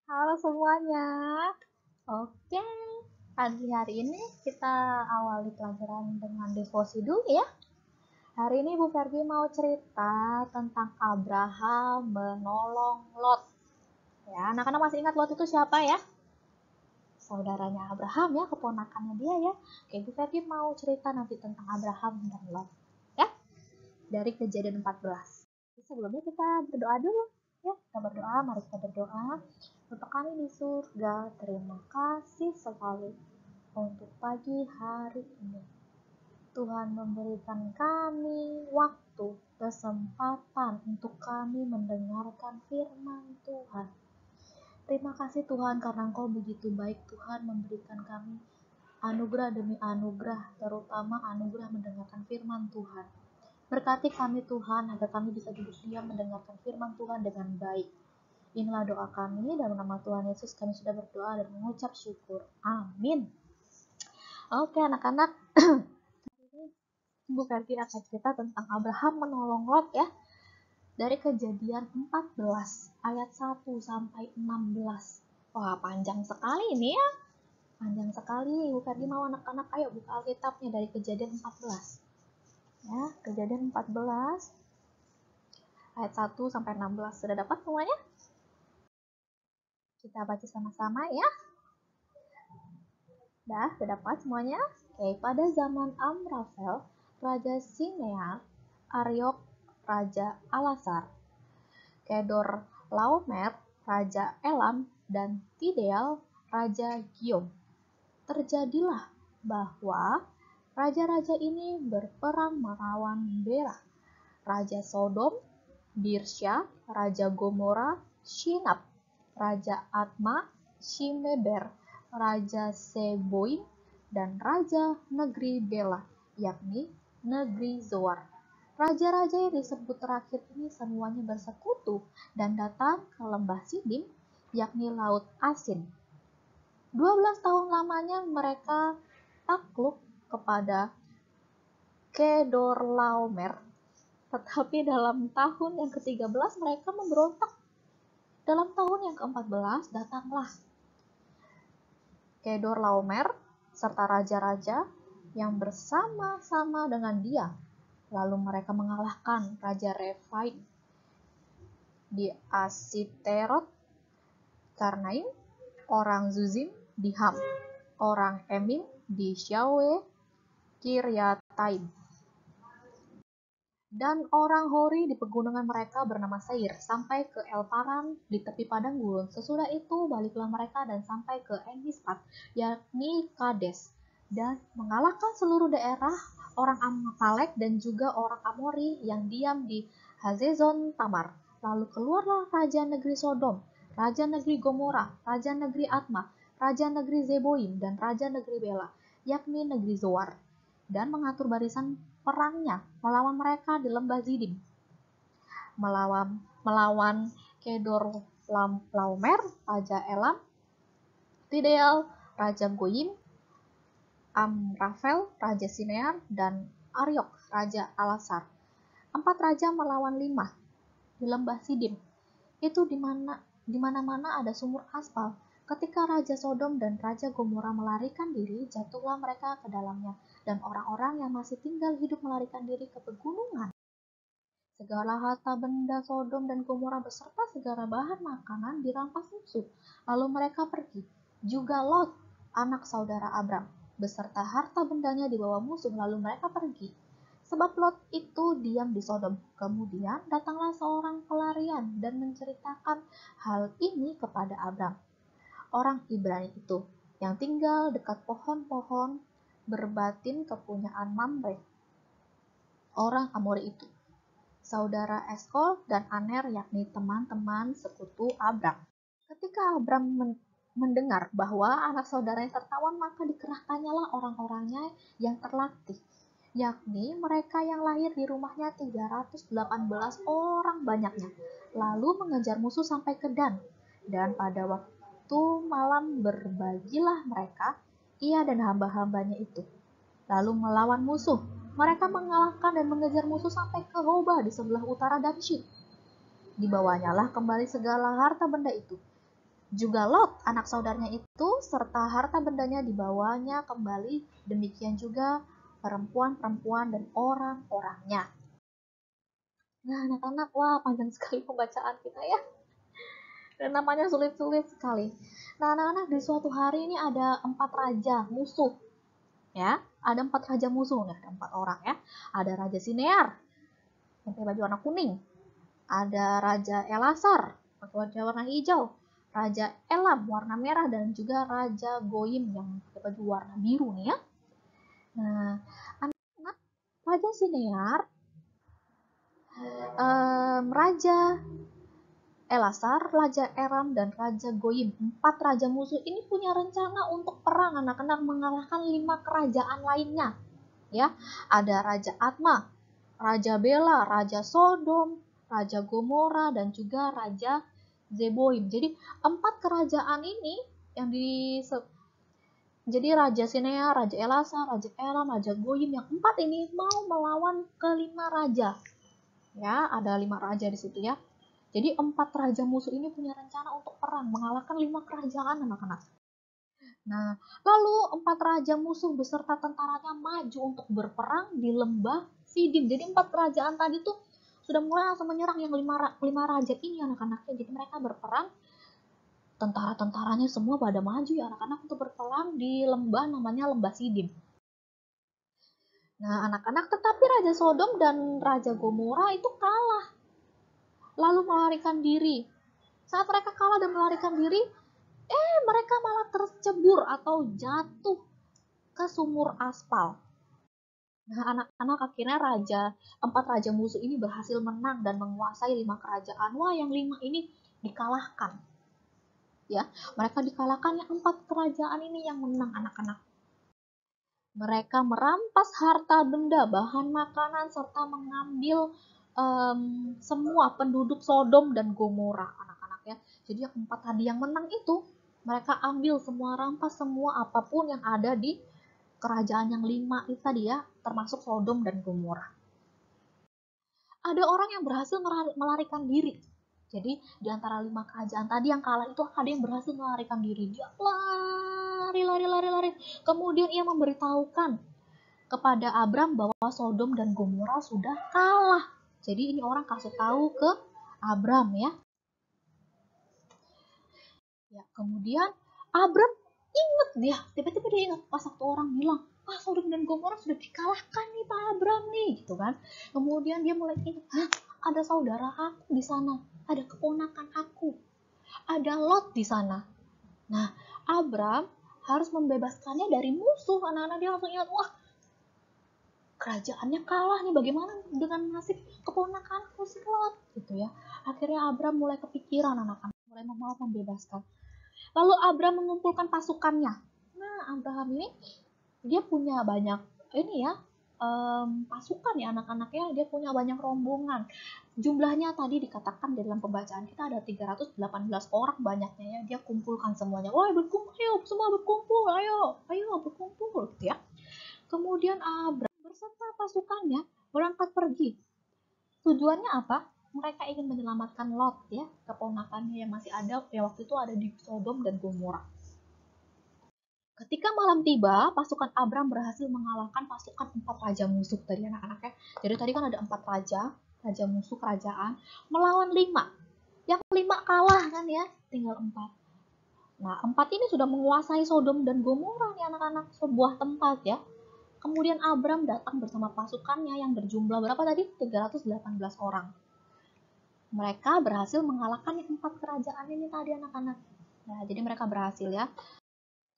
Halo semuanya. Oke, pagi hari ini kita awali pelajaran dengan devosi dulu ya. Hari ini Bu Ferdi mau cerita tentang Abraham menolong Lot. Ya, anak-anak masih ingat Lot itu siapa ya? Saudaranya Abraham ya, keponakannya dia ya. Oke, Bu Ferdi mau cerita nanti tentang Abraham dan Lot. Ya, dari Kejadian 14. Sebelumnya kita berdoa dulu. Ya, kita berdoa, mari kita berdoa. Untuk kami di surga, terima kasih sekali untuk pagi hari ini. Tuhan memberikan kami waktu, kesempatan untuk kami mendengarkan firman Tuhan. Terima kasih Tuhan karena Engkau begitu baik. Tuhan memberikan kami anugerah demi anugerah, terutama anugerah mendengarkan firman Tuhan. Berkati kami Tuhan agar kami bisa duduk diam mendengarkan firman Tuhan dengan baik. Inilah doa kami, dalam nama Tuhan Yesus kami sudah berdoa dan mengucap syukur. Amin. Oke anak-anak, Bu Ferdi akan cerita tentang Abraham menolong Lot ya. Dari Kejadian 14 ayat 1 sampai 16. Wah, panjang sekali ini ya. Panjang sekali. Bu Ferdi mau anak-anak ayo buka Alkitabnya dari Kejadian 14. Ya, Kejadian 14 ayat 1 sampai 16. Sudah dapat semuanya? Kita baca sama-sama ya. Sudah dapat semuanya? Oke, pada zaman Amrafel, Raja Sinear, Aryok, Raja Alasar, Kedor Laomer, Raja Elam, dan Tideal, Raja Giom. Terjadilah bahwa raja-raja ini berperang melawan Bera, Raja Sodom, Birsya, Raja Gomora, Shinab, Raja Atma, Shimeber, Raja Seboim, dan Raja Negeri Bela, yakni Negeri Zoar. Raja-raja yang disebut terakhir ini semuanya bersekutu dan datang ke lembah Sidim, yakni Laut Asin. 12 tahun lamanya mereka takluk kepada Kedorlaomer, tetapi dalam tahun yang ke-13 mereka memberontak. Dalam tahun yang ke-14 datanglah Kedorlaomer serta raja-raja yang bersama-sama dengan dia. Lalu mereka mengalahkan Raja Rephaim di Asiterot, Karnaim, orang Zuzim di Ham, orang Emim di Syawe Kiryataim, dan orang Hori di pegunungan mereka bernama Seir, sampai ke El-Paran di tepi padang gurun. Sesudah itu baliklah mereka dan sampai ke En-Mispat, yakni Kades, dan mengalahkan seluruh daerah orang Amalek dan juga orang Amori yang diam di Hazezon Tamar. Lalu keluarlah raja negeri Sodom, raja negeri Gomora, raja negeri Atma, raja negeri Zeboim, dan raja negeri Bela, yakni negeri Zoar, dan mengatur barisan perangnya melawan mereka di lembah Zidim, melawan Kedor Laomer, Raja Elam, Tideal, Raja Goyim, Amrafel, Raja Sinear, dan Aryok, Raja Alasar. 4 raja melawan 5 di lembah Sidim. Itu di mana-mana ada sumur aspal. Ketika Raja Sodom dan Raja Gomora melarikan diri, jatuhlah mereka ke dalamnya, dan orang-orang yang masih tinggal hidup melarikan diri ke pegunungan. Segala harta benda Sodom dan Gomora beserta segala bahan makanan dirampas musuh. Lalu mereka pergi. Juga Lot, anak saudara Abram, beserta harta bendanya dibawa musuh, lalu mereka pergi. Sebab Lot itu diam di Sodom. Kemudian datanglah seorang pelarian dan menceritakan hal ini kepada Abram, orang Ibrani itu, yang tinggal dekat pohon-pohon berbatin kepunyaan Mamre, orang Amori itu, saudara Eskol dan Aner, yakni teman-teman sekutu Abram. Ketika Abram mendengar bahwa anak saudaranya tertawan, maka dikerahkannyalah orang-orangnya yang terlatih, yakni mereka yang lahir di rumahnya 318 orang banyaknya, lalu mengejar musuh sampai ke Dan. Dan pada waktu malam berbagilah mereka, ia dan hamba-hambanya itu, lalu melawan musuh. Mereka mengalahkan dan mengejar musuh sampai ke Hoba di sebelah utara Damsyik. Dibawanyalah kembali segala harta benda itu, Juga Lot, anak saudaranya itu, serta harta bendanya dibawanya kembali, demikian juga perempuan-perempuan dan orang-orangnya. Nah, anak-anak, wah panjang sekali pembacaan kita ya. Dan namanya sulit-sulit sekali. Nah, anak-anak, di suatu hari ini ada 4 raja musuh. Ya, ada 4 raja musuh, ada 4 orang ya. Ada Raja Sinear, yang pakai baju warna kuning. Ada Raja Elasar, pakai baju warna hijau. Raja Elam warna merah, dan juga Raja Goyim yang pakai baju warna biru nih ya. Nah, anak-anak, Raja Sinear, Raja Elasar, Raja Eram, dan Raja Goyim, 4 raja musuh ini punya rencana untuk perang, anak-anak, mengalahkan 5 kerajaan lainnya. Ya, ada Raja Atma, Raja Bela, Raja Sodom, Raja Gomora, dan juga Raja Zeboim. Jadi 4 kerajaan ini yang jadi Raja Sinea, Raja Elasa, Raja Elam, Raja Goyim, yang 4 ini mau melawan ke-5 raja. Ya, ada 5 raja di situ ya. Jadi 4 raja musuh ini punya rencana untuk perang, mengalahkan 5 kerajaan, anak-anak. Nah, lalu 4 raja musuh beserta tentaranya maju untuk berperang di lembah Sidim. Jadi 4 kerajaan tadi tuh sudah mulai langsung menyerang yang 5 raja ini, anak-anaknya. Jadi mereka berperang, tentara-tentaranya semua pada maju ya anak-anak untuk berperang di lembah namanya lembah Sidim. Nah, anak-anak, tetapi Raja Sodom dan Raja Gomora itu kalah, lalu melarikan diri. Saat mereka kalah dan melarikan diri, mereka malah tercebur atau jatuh ke sumur aspal. Nah, anak-anak, akhirnya 4 raja musuh ini berhasil menang dan menguasai 5 kerajaan. Wah, yang 5 ini dikalahkan. Ya, mereka dikalahkan, yang 4 kerajaan ini yang menang, anak-anak. Mereka merampas harta benda, bahan makanan, serta mengambil semua penduduk Sodom dan Gomora, anak-anak ya. Jadi yang 4 tadi yang menang itu, mereka ambil semua, rampas semua apapun yang ada di kerajaan yang 5 itu tadi ya, termasuk Sodom dan Gomora. Ada orang yang berhasil melarikan diri. Jadi di antara 5 kerajaan tadi yang kalah itu ada yang berhasil melarikan diri. Dia lari. Kemudian ia memberitahukan kepada Abram bahwa Sodom dan Gomora sudah kalah. Jadi ini orang kasih tahu ke Abram ya. Kemudian Abram ingat dia, tiba-tiba dia ingat pas waktu orang bilang, Sodom dan Gomora sudah dikalahkan nih Pak Abram nih, gitu kan. Kemudian dia mulai ingat, ada saudara aku di sana, ada keponakan aku, ada Lot di sana. Nah, Abram harus membebaskannya dari musuh. Anak-anak, dia langsung ingat, wah, kerajaannya kalah nih, bagaimana dengan nasib keponakanku si Lot, gitu ya. Akhirnya Abram mulai kepikiran, anak-anak, mulai mau membebaskan. Lalu Abram mengumpulkan pasukannya. Nah, Abraham ini dia punya banyak pasukan ya anak-anak ya. Dia punya banyak rombongan. Jumlahnya tadi dikatakan dalam pembacaan kita ada 318 orang banyaknya ya. Dia kumpulkan semuanya. Wah, berkumpul, ayo semua berkumpul, ayo berkumpul gitu ya. Kemudian Abram beserta pasukannya berangkat pergi. Tujuannya apa? Mereka ingin menyelamatkan Lot ya, keponakannya yang masih ada, yang waktu itu ada di Sodom dan Gomora. Ketika malam tiba, pasukan Abram berhasil mengalahkan pasukan 4 raja musuh tadi, anak-anaknya. Jadi tadi kan ada 4 raja musuh kerajaan, melawan 5. Yang 5 kalah kan ya, tinggal 4. Nah, 4 ini sudah menguasai Sodom dan Gomora nih anak-anak, sebuah tempat ya. Kemudian Abram datang bersama pasukannya yang berjumlah berapa tadi? 318 orang. Mereka berhasil mengalahkan 4 kerajaan ini tadi, anak-anak. Nah, jadi mereka berhasil ya.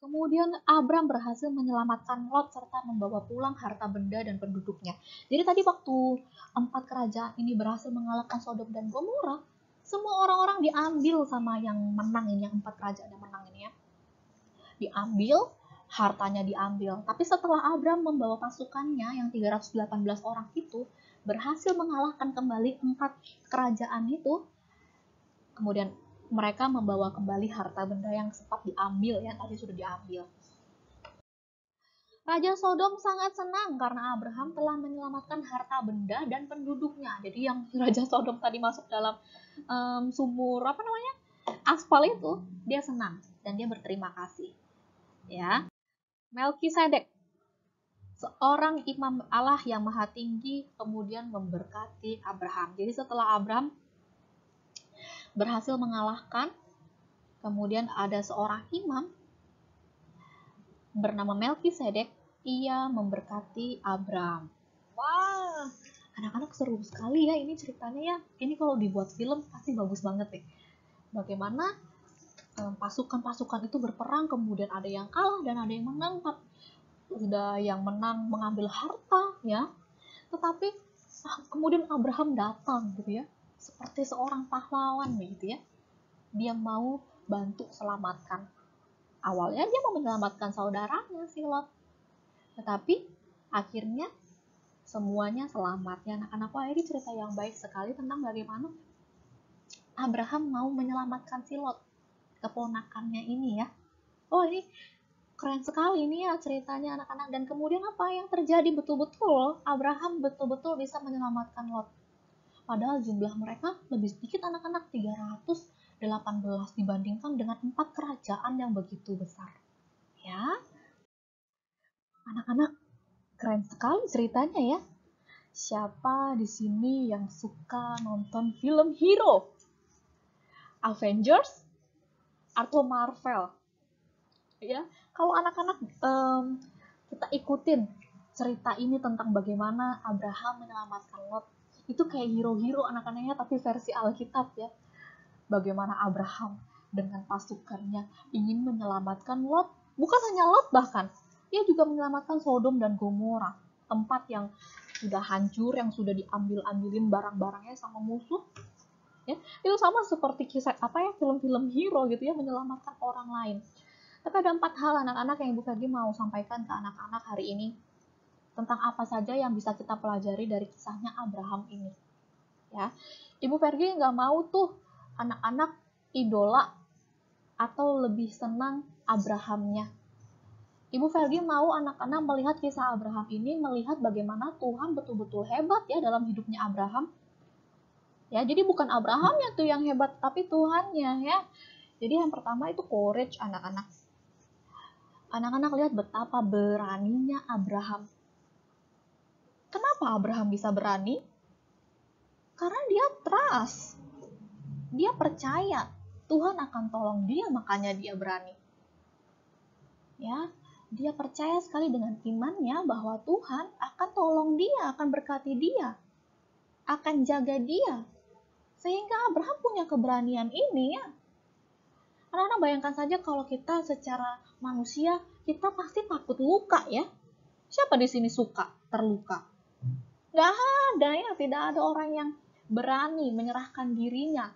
Kemudian Abram berhasil menyelamatkan Lot serta membawa pulang harta benda dan penduduknya. Jadi tadi waktu 4 kerajaan ini berhasil mengalahkan Sodom dan Gomora, semua orang-orang diambil sama yang menang ini, yang 4 kerajaan yang menang ini ya. Diambil, hartanya diambil. Tapi setelah Abram membawa pasukannya yang 318 orang itu berhasil mengalahkan kembali 4 kerajaan itu, kemudian mereka membawa kembali harta benda yang sempat diambil ya, tadi sudah diambil. Raja Sodom sangat senang karena Abraham telah menyelamatkan harta benda dan penduduknya. Jadi yang Raja Sodom tadi masuk dalam sumur aspal itu, dia senang dan dia berterima kasih. Ya, Melkisedek, seorang imam Allah yang maha tinggi, kemudian memberkati Abraham. Jadi setelah Abraham berhasil mengalahkan, kemudian ada seorang imam bernama Melkisedek, ia memberkati Abraham. Wah, anak-anak seru sekali ya ini ceritanya ya. Ini kalau dibuat film pasti bagus banget deh. Bagaimana pasukan-pasukan itu berperang, kemudian ada yang kalah dan ada yang menang. Sudah yang menang mengambil harta ya, tetapi kemudian Abraham datang gitu ya, seperti seorang pahlawan gitu ya. Dia mau bantu selamatkan. Awalnya dia mau menyelamatkan saudaranya si Lot, tetapi akhirnya semuanya selamat ya anak-anak. Wah, ini cerita yang baik sekali tentang bagaimana Abraham mau menyelamatkan si Lot, keponakannya ini ya. Oh, ini keren sekali ini ya ceritanya anak-anak. Dan kemudian apa yang terjadi, betul-betul Abraham betul-betul bisa menyelamatkan Lot. Padahal jumlah mereka lebih sedikit anak-anak, 318 dibandingkan dengan 4 kerajaan yang begitu besar. Ya, anak-anak keren sekali ceritanya ya. Siapa di sini yang suka nonton film hero? Avengers atau Marvel? Ya, kalau anak-anak kita ikutin cerita ini tentang bagaimana Abraham menyelamatkan Lot, itu kayak hero-hero anak-anaknya tapi versi Alkitab ya. Bagaimana Abraham dengan pasukannya ingin menyelamatkan Lot, bukan hanya Lot, bahkan dia juga menyelamatkan Sodom dan Gomora, tempat yang sudah hancur, yang sudah diambil-ambilin barang-barangnya sama musuh. Ya, itu sama seperti kisah film-film hero gitu ya, menyelamatkan orang lain. Tapi ada 4 hal anak-anak yang Ibu Ferdi mau sampaikan ke anak-anak hari ini tentang apa saja yang bisa kita pelajari dari kisahnya Abraham ini. Ya, Ibu Ferdi nggak mau tuh anak-anak idola atau lebih senang Abrahamnya. Ibu Ferdi mau anak-anak melihat kisah Abraham ini, melihat bagaimana Tuhan betul-betul hebat ya dalam hidupnya Abraham. Ya, jadi bukan Abrahamnya tuh yang hebat, tapi Tuhannya ya. Jadi yang pertama itu courage anak-anak. Anak-anak lihat betapa beraninya Abraham. Kenapa Abraham bisa berani? Karena dia trust. Dia percaya Tuhan akan tolong dia, makanya dia berani. Ya, dia percaya sekali dengan imannya bahwa Tuhan akan tolong dia, akan berkati dia, akan jaga dia. Sehingga Abraham punya keberanian ini ya. Anak-anak bayangkan saja kalau kita secara manusia, kita pasti takut luka ya. Siapa di sini suka terluka? Gak ada ya, tidak ada orang yang berani menyerahkan dirinya.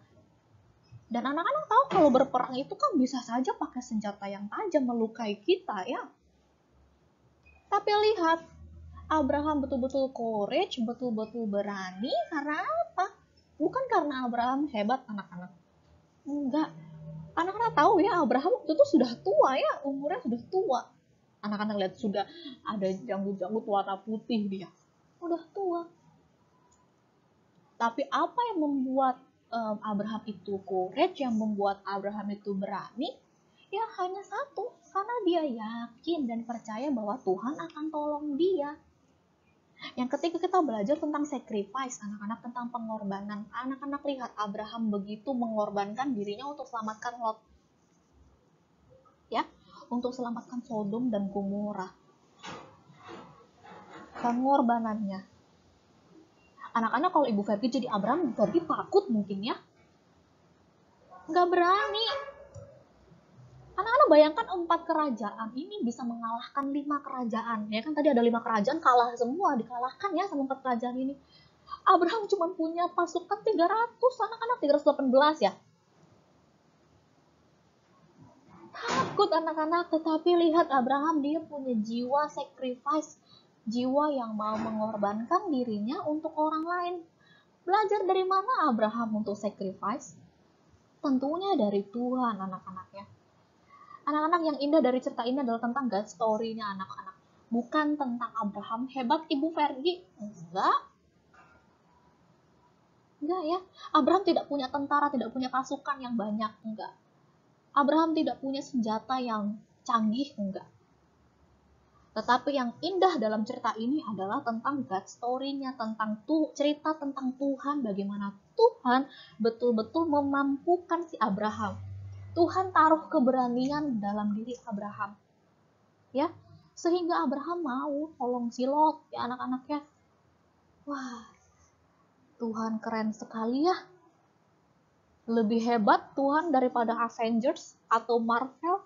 Dan anak-anak tahu kalau berperang itu kan bisa saja pakai senjata yang tajam melukai kita ya. Tapi lihat, Abraham betul-betul courage, betul-betul berani. Karena apa? Bukan karena Abraham hebat anak-anak. Enggak. Anak-anak tahu ya, Abraham waktu itu sudah tua ya, umurnya sudah tua. Anak-anak lihat sudah ada janggut-janggut warna putih dia. Udah tua. Tapi apa yang membuat Abraham itu courage, yang membuat Abraham itu berani? Ya hanya satu, karena dia yakin dan percaya bahwa Tuhan akan tolong dia. Yang ketiga, kita belajar tentang sacrifice, anak-anak, tentang pengorbanan. Anak-anak lihat Abraham begitu mengorbankan dirinya untuk selamatkan Lot. Ya, untuk selamatkan Sodom dan Gomora. Pengorbanannya. Anak-anak kalau Ibu Ferdi jadi Abraham, Ibu Ferdi takut mungkin ya. Nggak berani. Anak-anak bayangkan 4 kerajaan ini bisa mengalahkan 5 kerajaan. Ya kan tadi ada 5 kerajaan kalah semua, dikalahkan ya sama 4 kerajaan ini. Abraham cuma punya pasukan 300, anak-anak 318 ya. Takut anak-anak, tetapi lihat Abraham, dia punya jiwa sacrifice, jiwa yang mau mengorbankan dirinya untuk orang lain. Belajar dari mana Abraham untuk sacrifice? Tentunya dari Tuhan anak-anaknya. Anak-anak, yang indah dari cerita ini adalah tentang God story-nya anak-anak. Bukan tentang Abraham hebat Ibu Ferdi. Enggak. Enggak ya. Abraham tidak punya tentara, tidak punya pasukan yang banyak, enggak. Abraham tidak punya senjata yang canggih, enggak. Tetapi yang indah dalam cerita ini adalah tentang God story-nya, tentang cerita tentang Tuhan, bagaimana Tuhan betul-betul memampukan si Abraham. Tuhan taruh keberanian dalam diri Abraham. Ya, sehingga Abraham mau tolong si Lot, ya anak-anaknya. Wah, Tuhan keren sekali ya. Lebih hebat Tuhan daripada Avengers atau Marvel.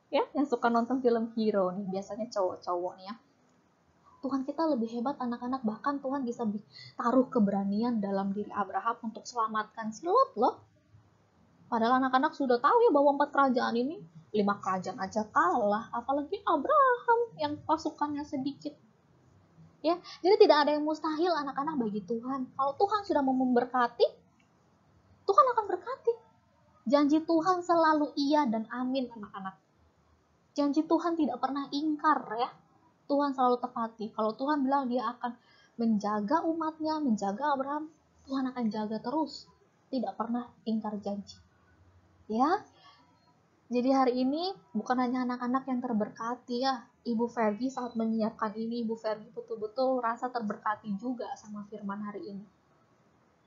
Ya, yang suka nonton film hero nih, biasanya cowok-cowok nih ya. Tuhan kita lebih hebat anak-anak, bahkan Tuhan bisa taruh keberanian dalam diri Abraham untuk selamatkan si Lot loh. Padahal anak-anak sudah tahu ya bahwa 4 kerajaan ini, 5 kerajaan aja kalah, apalagi Abraham yang pasukannya sedikit. Ya, jadi tidak ada yang mustahil anak-anak bagi Tuhan. Kalau Tuhan sudah mau memberkati, Tuhan akan berkati. Janji Tuhan selalu iya dan amin anak-anak. Janji Tuhan tidak pernah ingkar ya. Tuhan selalu tepati. Kalau Tuhan bilang dia akan menjaga umatnya, menjaga Abraham, Tuhan akan jaga terus. Tidak pernah ingkar janji. Ya, jadi hari ini bukan hanya anak-anak yang terberkati ya. Ibu Fergie saat menyiapkan ini, Ibu Fergie betul-betul rasa terberkati juga sama firman hari ini.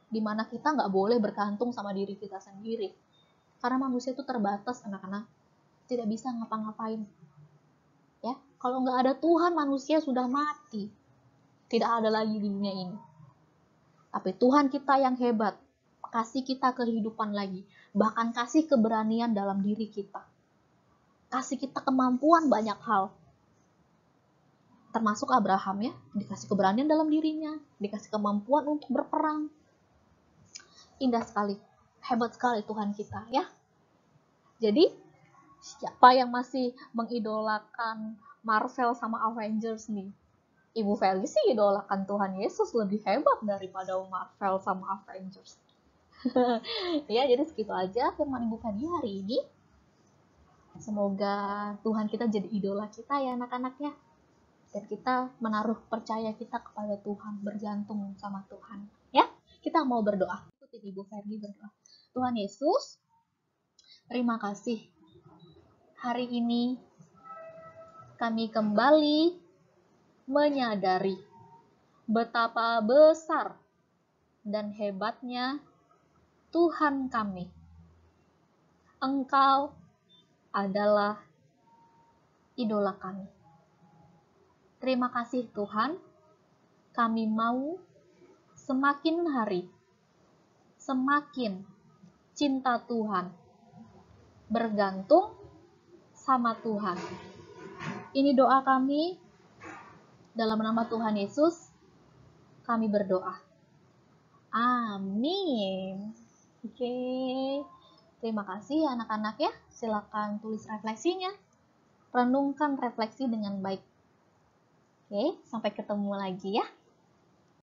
Dimana kita nggak boleh bergantung sama diri kita sendiri. Karena manusia itu terbatas anak-anak. Tidak bisa ngapa-ngapain. Ya, kalau nggak ada Tuhan, manusia sudah mati. Tidak ada lagi di dunia ini. Tapi Tuhan kita yang hebat, kasih kita kehidupan lagi, bahkan kasih keberanian dalam diri kita. Kasih kita kemampuan banyak hal. Termasuk Abraham ya, dikasih keberanian dalam dirinya, dikasih kemampuan untuk berperang. Indah sekali, hebat sekali Tuhan kita ya. Jadi, siapa yang masih mengidolakan Marvel sama Avengers nih? Ibu Feli sih idolakan Tuhan Yesus lebih hebat daripada Marvel sama Avengers. Ya, jadi segitu aja firman Ibu Feli hari ini. Semoga Tuhan kita jadi idola kita ya anak-anaknya. Dan kita menaruh percaya kita kepada Tuhan, bergantung sama Tuhan. Ya, kita mau berdoa. Ikutin Ibu Feli berdoa. Tuhan Yesus, terima kasih. Hari ini kami kembali menyadari betapa besar dan hebatnya Tuhan kami. Engkau adalah idola kami. Terima kasih Tuhan, kami mau semakin hari, semakin cinta Tuhan, bergantung sama Tuhan. Ini doa kami, dalam nama Tuhan Yesus, kami berdoa. Amin. Oke, terima kasih anak-anak ya. Silakan tulis refleksinya. Renungkan refleksi dengan baik. Oke, sampai ketemu lagi ya.